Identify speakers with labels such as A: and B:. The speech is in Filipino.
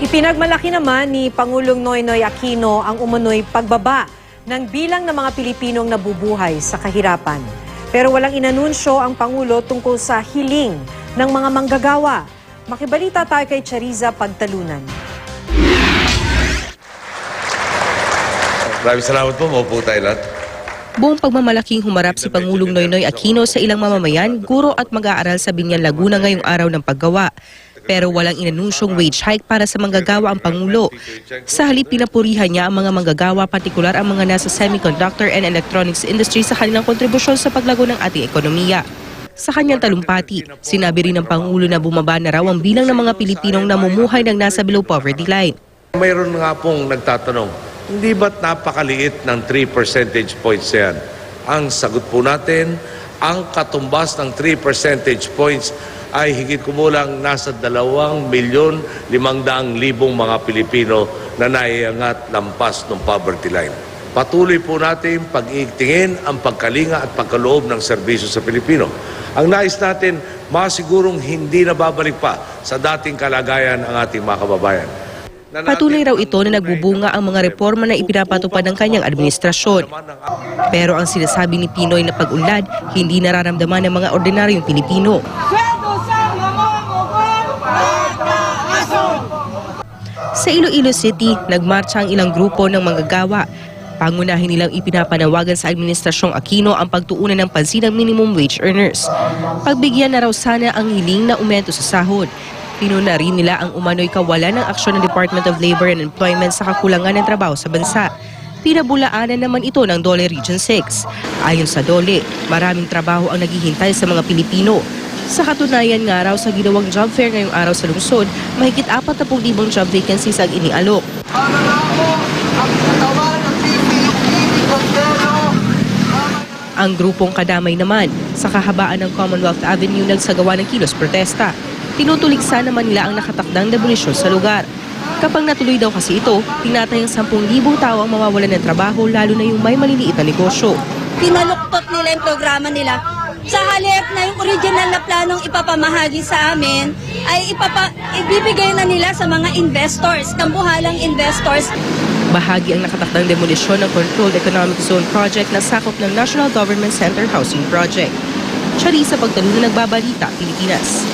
A: Ipinagmalaki naman ni Pangulong Noynoy Aquino ang umano'y pagbaba ng bilang ng mga Pilipinong nabubuhay sa kahirapan. Pero walang inanunsyo ang Pangulo tungkol sa hiling ng mga manggagawa. Makibalita tayo kay Chariza Pagtalunan.
B: Maraming salamat po. Maupo tayo lahat.
C: Buong pagmamalaking humarap si Pangulong Noynoy Aquino sa ilang mamamayan, guro at mag-aaral sa Binyan, Laguna ngayong araw ng paggawa. Pero walang inanunsyong wage hike para sa manggagawa ang Pangulo. Sa halip, pinapurihan niya ang mga manggagawa, partikular ang mga nasa semiconductor and electronics industry sa kanilang kontribusyon sa paglago ng ating ekonomiya. Sa kanyang talumpati, sinabi rin ng Pangulo na bumaba na raw ang bilang ng mga Pilipinong namumuhay ng nasa below poverty line.
B: Mayroon nga pong nagtatanong, hindi ba't napakaliit ng 3 percentage points yan? Ang sagot po natin, ang katumbas ng 3 percentage points ay higit kumulang nasa 2,500,000 mga Pilipino na naiangat lampas ng poverty line. Patuloy po natin pag-itingin ang pagkalinga at pagkaloob ng serbisyo sa Pilipino. Ang nais natin, masigurong hindi na babalik pa sa dating kalagayan ang ating mga kababayan.
C: Patuloy raw ito na nagbubunga ang mga reforma na ipinapatupad ng kanyang administrasyon. Pero ang sinasabi ni Pinoy na pag-unlad, hindi nararamdaman ng mga ordinaryong Pilipino. Sa Iloilo City, nagmarcha ang ilang grupo ng manggagawa. Pangunahin nilang ipinapanawagan sa Administrasyong Aquino ang pagtuunan ng pansin ng minimum wage earners. Pagbigyan na raw sana ang hiling na umento sa sahod. Pinuna rin nila ang umano'y kawalan ng aksyon ng Department of Labor and Employment sa kakulangan ng trabaho sa bansa. Pinabulaanan naman ito ng Dole Region 6. Ayon sa Dole, maraming trabaho ang naghihintay sa mga Pilipino. Sa katunayan nga raw sa ginawang job fair ngayong araw sa lungsod, mahigit 40,000 job vacancies ang inialok. Ang grupong kadamay naman, sa kahabaan ng Commonwealth Avenue nagsagawa ng kilos protesta. Tinutuligsa naman nila ang nakatakdang demolisyon sa lugar. Kapag natuloy daw kasi ito, tinatayang 10,000 tao ang mawawalan ng trabaho, lalo na yung may maliliit na negosyo.
D: Pinaluktot nila yung programa nila. Sa halip na yung original na planong ipapamahagi sa amin, ay ibibigay na nila sa mga investors, kambuhalang investors.
C: Bahagi ang nakatakdang demolisyon ng Controlled Economic Zone Project na sakop ng National Government Center Housing Project. Chariza Pagtalunan, Nagbabalita, Pilipinas.